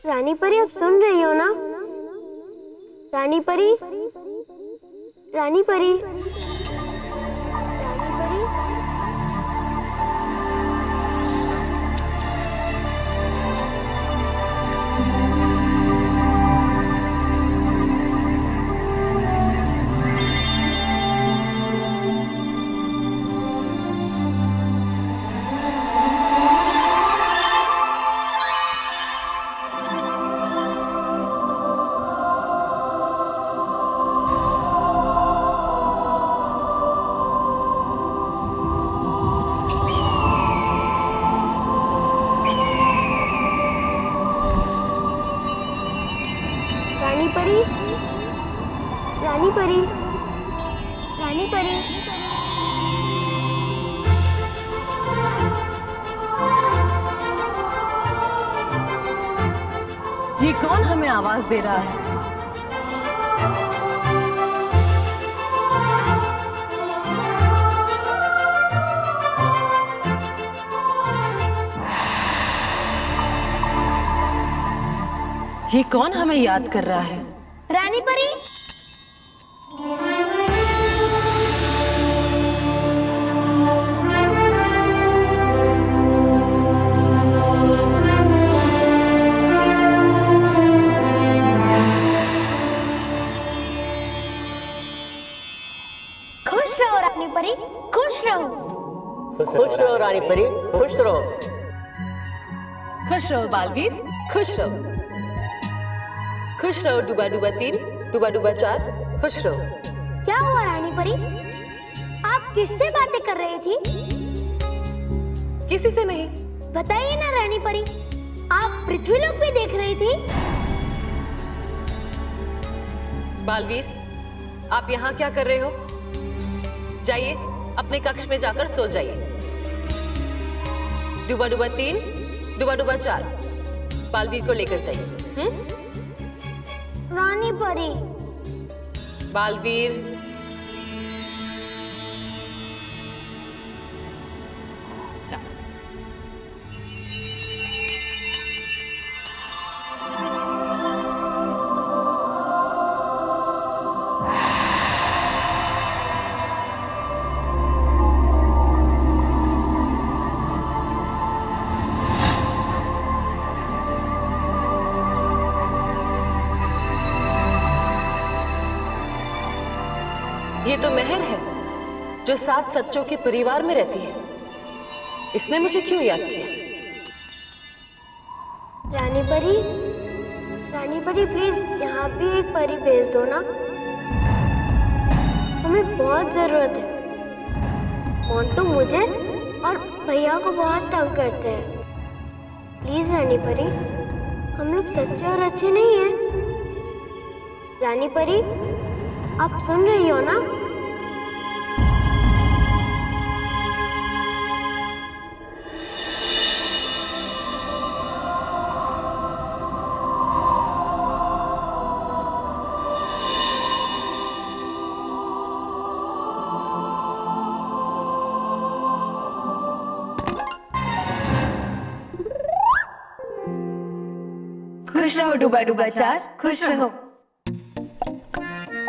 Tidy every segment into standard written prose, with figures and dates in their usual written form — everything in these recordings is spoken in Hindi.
रानी परी, आप सुन रही हो ना? रानी परी, रानी परी, रानी परी। रानी परी, रानी परी, रानी परी। ये कौन हमें आवाज दे रहा है? ये कौन हमें याद कर रहा है? रानी परी, खुश रहो रानी परी, खुश रहो। खुश रहो रानी परी, खुश रहो। खुश रहो बालवीर, खुश रहो। खुश रहो डूबा डूबा 3, डूबा डूबा 4, खुश रहो। क्या हुआ रानी परी? आप किससे बातें कर रही थी? किसी से नहीं। बताइए ना रानी परी, आप पृथ्वीलोक भी देख रही थी? बालवीर, आप यहाँ क्या कर रहे हो? जाइए अपने कक्ष में जाकर सो जाइए। डूबा डूबा 3, डूबा डूबा 4, बालवीर को लेकर जाइए। रानी परी, बालवीर, ये तो मेहर है जो 7 सच्चों के परिवार में रहती है। इसने मुझे क्यों याद किया? रानी परी, रानी परी प्लीज यहाँ भी एक परी भेज दो ना, हमें बहुत जरूरत है। मोंटू मुझे और भैया को बहुत तंग करते हैं। प्लीज रानी परी, हम लोग सच्चे और अच्छे नहीं हैं। रानी परी, आप सुन रही हो ना? खुश रहो डूबा डूबा 4, खुश रहो।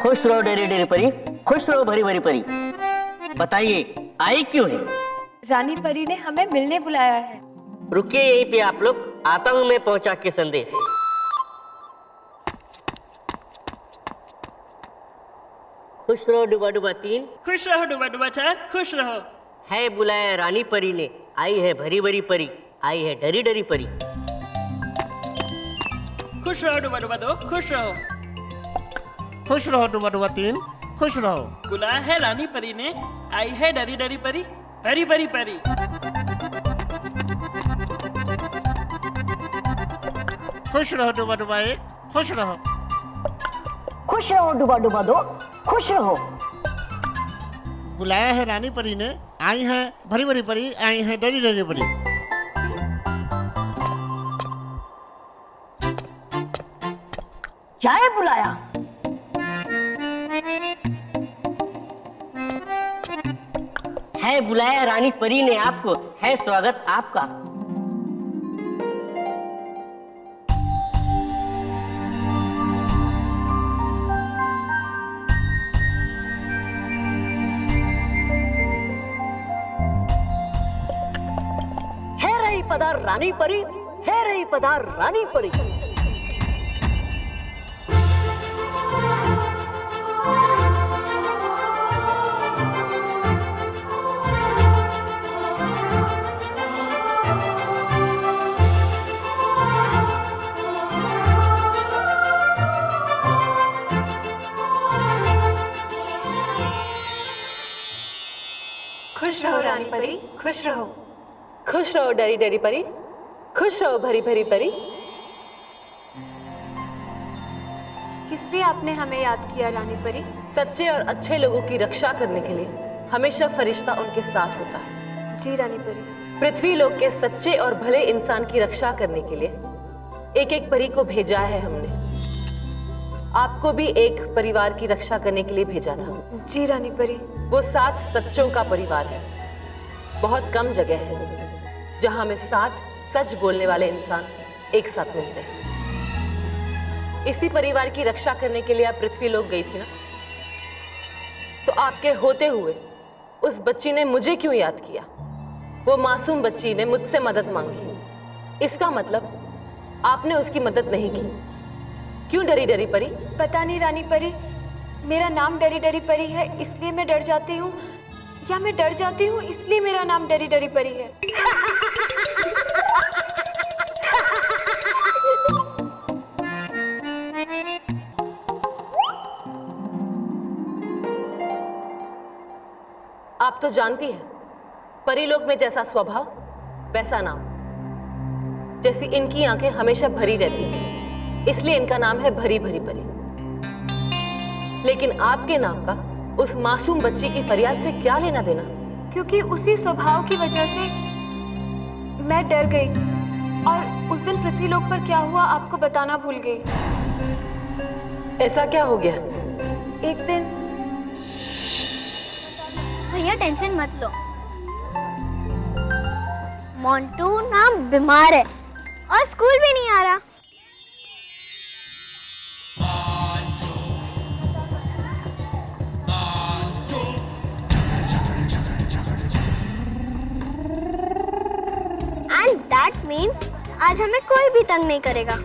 खुश रहो डेरी डेरी परी, खुश रहो भरी भरी परी। बताइए आई क्यों है? रानी परी ने हमें मिलने बुलाया है। रुकिए यहीं पे आप लोग, आता हूं मैं पहुंचा के संदेश। खुश रहो डूबा डूबा 3, खुश रहो डूबा डूबा 4, खुश रहो। है बुलाया रानी परी ने, आई है भरी भरी परी, आई है डरी डरी परी। खुश रहो डूबा डूबा 2, खुश रहो। खुश रहो डूबा डूबा 3, खुश रहो। बुलाया है रानी परी ने, आई है डरी डरी परी, परी परी परी। खुश रहो डूबा डूबा 1, खुश रहो। खुश रहो डूबा डूबा 2, खुश रहो। बुलाया है रानी परी ने, आई है भरी भरी परी, आई है डरी डरी परी। चाय बुलाया? है बुलाया रानी परी ने आपको, है स्वागत आपका। पधार रानी परी, हे रही पधार रानी परी। खुश रहो रानी परी, खुश रहो। खुश रहो डरी डरी परी, खुश रहो भरी भरी परी। किस लिए आपने हमें याद किया रानी परी? सच्चे और अच्छे लोगों की रक्षा करने के लिए हमेशा फरिश्ता उनके साथ होता है। जी रानी परी। पृथ्वी लोक के सच्चे और भले इंसान की रक्षा करने के लिए एक एक परी को भेजा है हमने। आपको भी एक परिवार की रक्षा करने के लिए भेजा था। जी रानी परी। वो 7 सच्चों का परिवार है। बहुत कम जगह है जहां में 7 सच बोलने वाले इंसान एक साथ मिलते हैं। इसी परिवार की रक्षा करने के लिए आप पृथ्वी लोक गई थी ना, तो आपके होते हुए उस बच्ची ने मुझे क्यों याद किया? वो मासूम बच्ची ने मुझसे मदद मांगी, इसका मतलब आपने उसकी मदद नहीं की। क्यों डरी डरी परी? पता नहीं रानी परी, मेरा नाम डरी डरी परी है इसलिए मैं डर जाती हूँ, या मैं डर जाती हूँ इसलिए मेरा नाम डरी डरी परी है। आप तो जानती हैं, परीलोक में जैसा स्वभाव वैसा नाम। जैसी इनकी आंखें हमेशा भरी रहती हैं, इसलिए इनका नाम है भरी भरी परी। लेकिन आपके नाम का उस मासूम बच्ची की फरियाद से क्या लेना देना? क्योंकि उसी स्वभाव की वजह से मैं डर गई और उस दिन पृथ्वीलोक पर क्या हुआ आपको बताना भूल गई। ऐसा क्या हो गया? एक दिन भैया टेंशन मत लो, मोंटू ना बीमार है और स्कूल भी नहीं आ रहा। And that means आज हमें कोई भी तंग नहीं करेगा,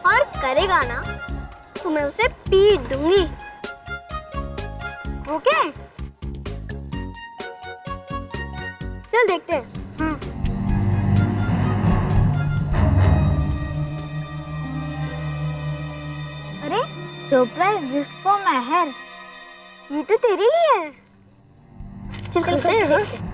और करेगा ना तो मैं उसे पीट दूंगी। ओके? चल देखते हैं। अरे सरप्राइज गिफ्ट फॉर महर, ये तो तेरे लिए है। चल चलते हैं।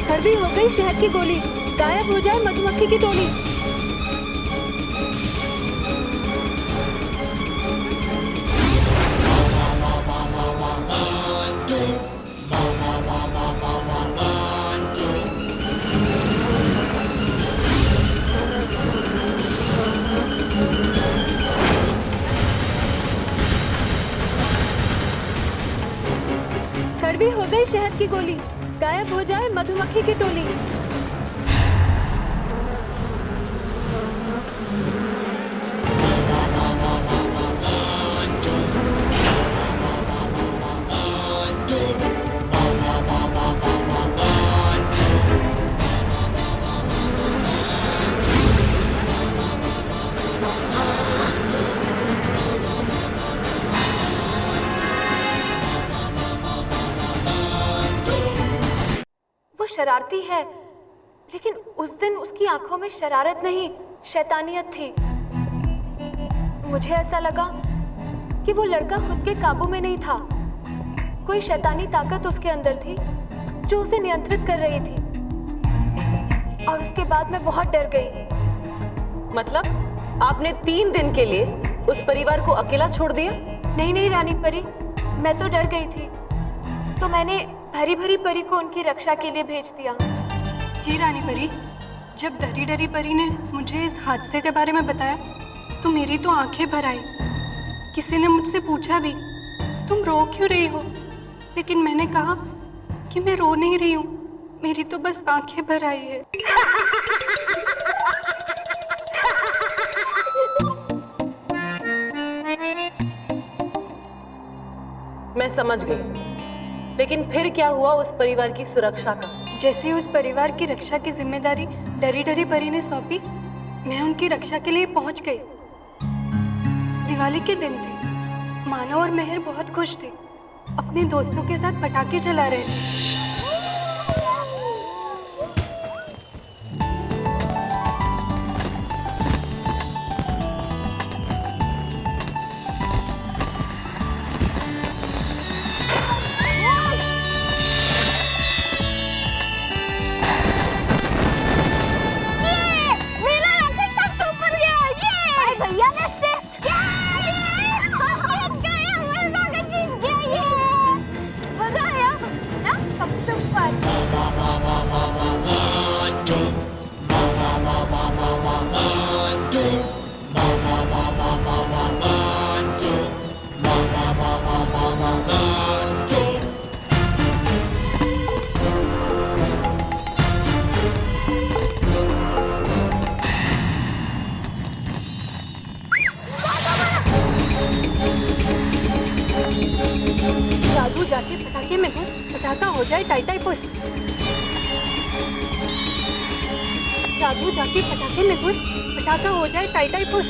कड़वी हो गई शहद की गोली, गायब हो जाए मधुमक्खी की टोली। कड़वी हो गई शहद की गोली, गायब हो जाए मधुमक्खी की टोली। शरारती है, लेकिन उस दिन उसकी आंखों में शरारत नहीं, शैतानियत थी। मुझे ऐसा लगा कि वो लड़का खुद के काबू में नहीं था, कोई शैतानी ताकत उसके अंदर थी जो उसे नियंत्रित कर रही थी। और उसके बाद मैं बहुत डर गई। मतलब आपने 3 दिन के लिए उस परिवार को अकेला छोड़ दिया? नहीं नहीं रानी परी, मैं तो डर गई थी, तो मैंने भरी भरी परी को उनकी रक्षा के लिए भेज दिया। जी रानी परी, जब डरी डरी परी ने मुझे इस हादसे के बारे में बताया तो मेरी तो आंखें भर आई। किसी ने मुझसे पूछा भी, तुम रो क्यों रही हो? लेकिन मैंने कहा कि मैं रो नहीं रही हूँ, मेरी तो बस आंखें भर आई है। मैं समझ गई, लेकिन फिर क्या हुआ उस परिवार की सुरक्षा का? जैसे उस परिवार की रक्षा की जिम्मेदारी डरी डरी परी ने सौंपी, मैं उनकी रक्षा के लिए पहुंच गई। दिवाली के दिन थे, मानव और मेहर बहुत खुश थे, अपने दोस्तों के साथ पटाखे चला रहे थे। जादू जाके पटाखे में घुस, पटाखा हो जाए टाई टाई पुस। जादू जाके पटाखे में घुस, पटाखा हो जाए टाई टाई पुस।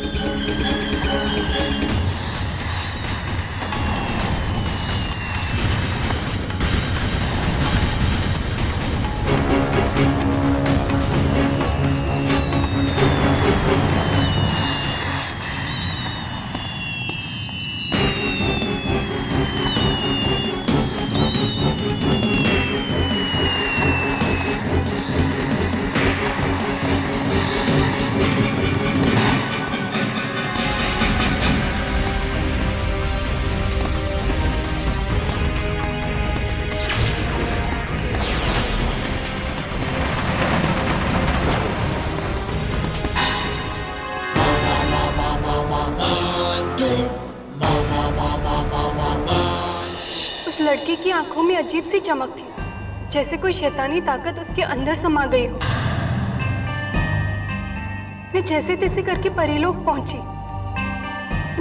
उस लड़की की आंखों में अजीब सी चमक थी, जैसे कोई शैतानी ताकत उसके अंदर समा गई हो। मैं जैसे तैसे करके परीलोक पहुंची।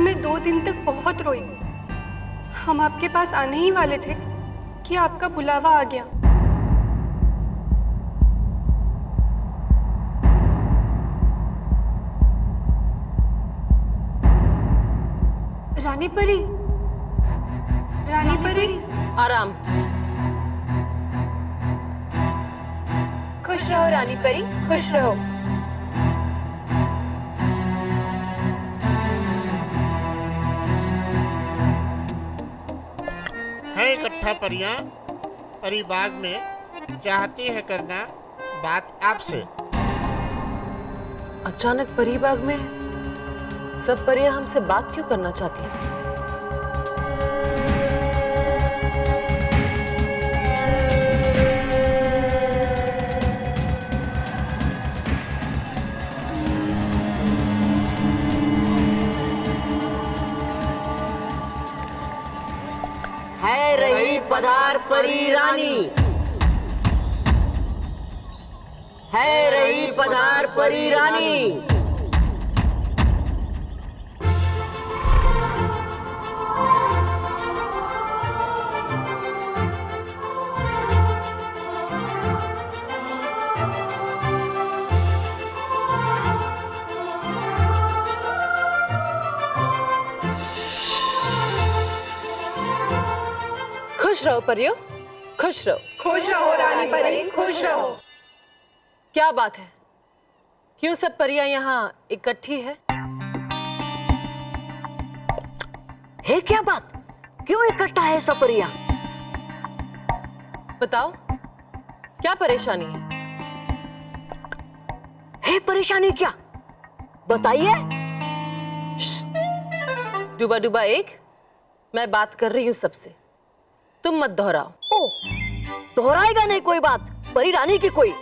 मैं 2 दिन तक बहुत रोई। हम आपके पास आने ही वाले थे कि आपका बुलावा आ गया। रानी परी, रानी परी, आराम। खुश रहो रानी परी, खुश रहो। है इकट्ठा परियां परिबाग में, चाहती है करना बात आपसे। अचानक परीबाग में सब परियां हमसे बात क्यों करना चाहती हैं? है रही पधार परी रानी, है रही पधार परी रानी। खुश रहो परियो, खुश रहो। खुश रहो रानी परी, खुश रहो। क्या बात है, क्यों सब परियां यहाँ इकट्ठी है? क्या बात, क्यों इकट्ठा है सब परियां? बताओ, क्या परेशानी है? परेशानी क्या, बताइए। डूबा डूबा एक, मैं बात कर रही हूँ सबसे, तुम मत दोहराओ। दोहराएगा नहीं कोई बात, परी रानी की कोई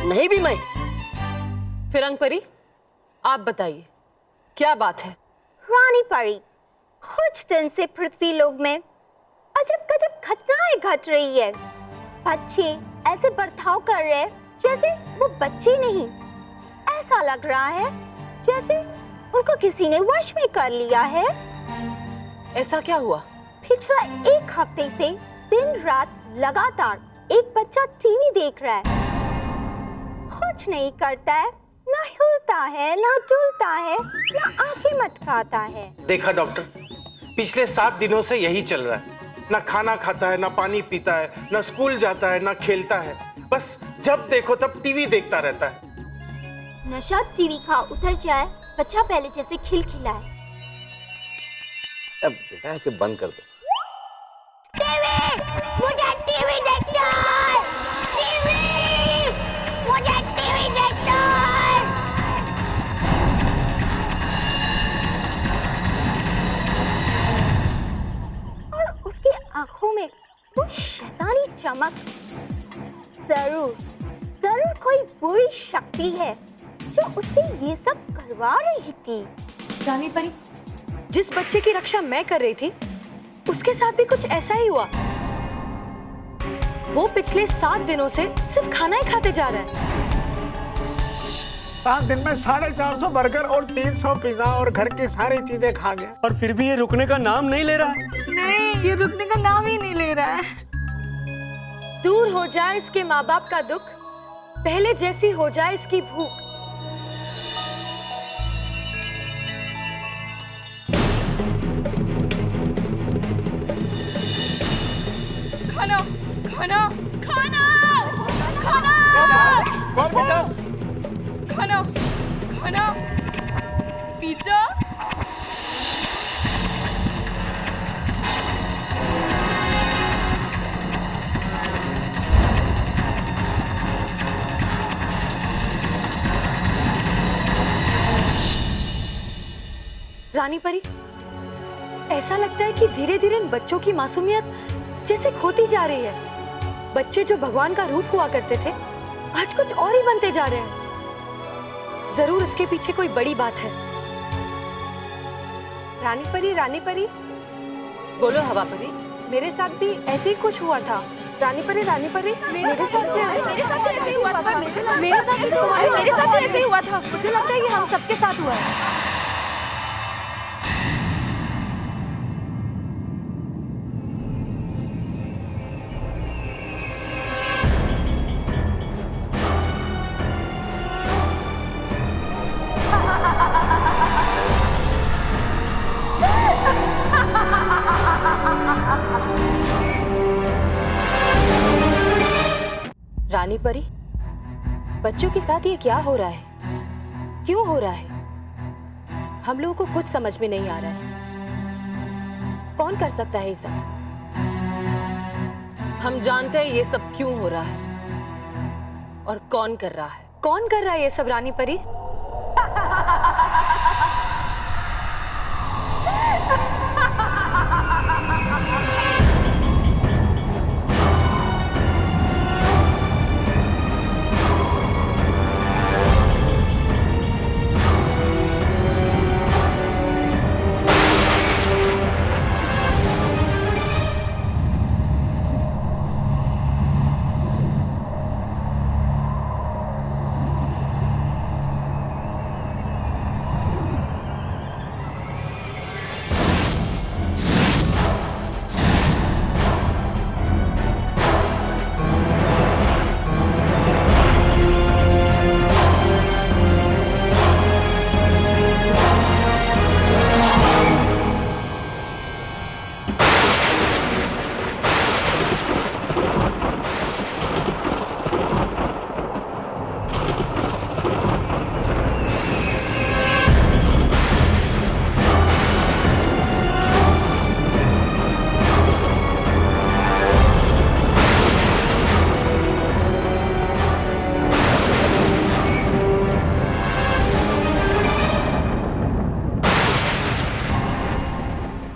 नहीं भी मैं। फिरंग परी, आप बताइए, क्या बात है? रानी परी, कुछ दिन से पृथ्वी लोक में अजब गजब घटनाएं घट रही है। बच्चे ऐसे बर्ताव कर रहे जैसे वो बच्चे नहीं। ऐसा लग रहा है जैसे उनको किसी ने वश में कर लिया है। ऐसा क्या हुआ? पिछला 1 हफ्ते से दिन रात लगातार एक बच्चा टीवी देख रहा है। कुछ नहीं करता है, ना हिलता है, ना डुलता है, ना आंखें मटकाता है। देखा डॉक्टर, पिछले 7 दिनों से यही चल रहा है। ना खाना खाता है, ना पानी पीता है, ना स्कूल जाता है, ना खेलता है। बस जब देखो तब टीवी देखता रहता है। नशा टीवी का उतर जाए, बच्चा पहले जैसे खिलखिलाए। अब बेटा इसे बंद कर दो। टीवी, मुझे टीवी देखना है। टीवी, मुझे टीवी देखना है। और उसकी आंखों में वो शैतानी चमक। जरूर जरूर कोई बुरी शक्ति है जो उससे ये सब करवा रही थी। रानी परी, जिस बच्चे की रक्षा मैं कर रही थी उसके साथ भी कुछ ऐसा ही हुआ। वो पिछले 7 दिनों से सिर्फ खाना ही खाते जा रहा है। 7 दिन में 450 बर्गर और 300 पिज्जा और घर की सारी चीजें खा गया, और फिर भी ये रुकने का नाम नहीं ले रहा है। नहीं, ये रुकने का नाम ही नहीं ले रहा है। दूर हो जाए इसके माँ बाप का दुख, पहले जैसी हो जाए इसकी भूख। खाना खाना खाना खाना खाना खाना पिज्जा। रानी परी, ऐसा लगता है कि धीरे धीरे इन बच्चों की मासूमियत जैसे खोती जा रही है। बच्चे जो भगवान का रूप हुआ करते थे आज कुछ और ही बनते जा रहे हैं। जरूर इसके पीछे कोई बड़ी बात है। रानी परी, बोलो हवा परी। मेरे साथ भी ऐसे ही कुछ हुआ था। रानी परी, मेरे साथ भी ऐसे ही हुआ था। मेरे साथ भी ऐसे ही हुआ था। मुझे लगता है कि हम सबके साथ हुआ है। रानी परी, बच्चों के साथ ये क्या हो रहा है? क्यों हो रहा है? हम लोगों को कुछ समझ में नहीं आ रहा है। कौन कर सकता है ये सब? हम जानते हैं ये सब क्यों हो रहा है और कौन कर रहा है। कौन कर रहा है ये सब रानी परी?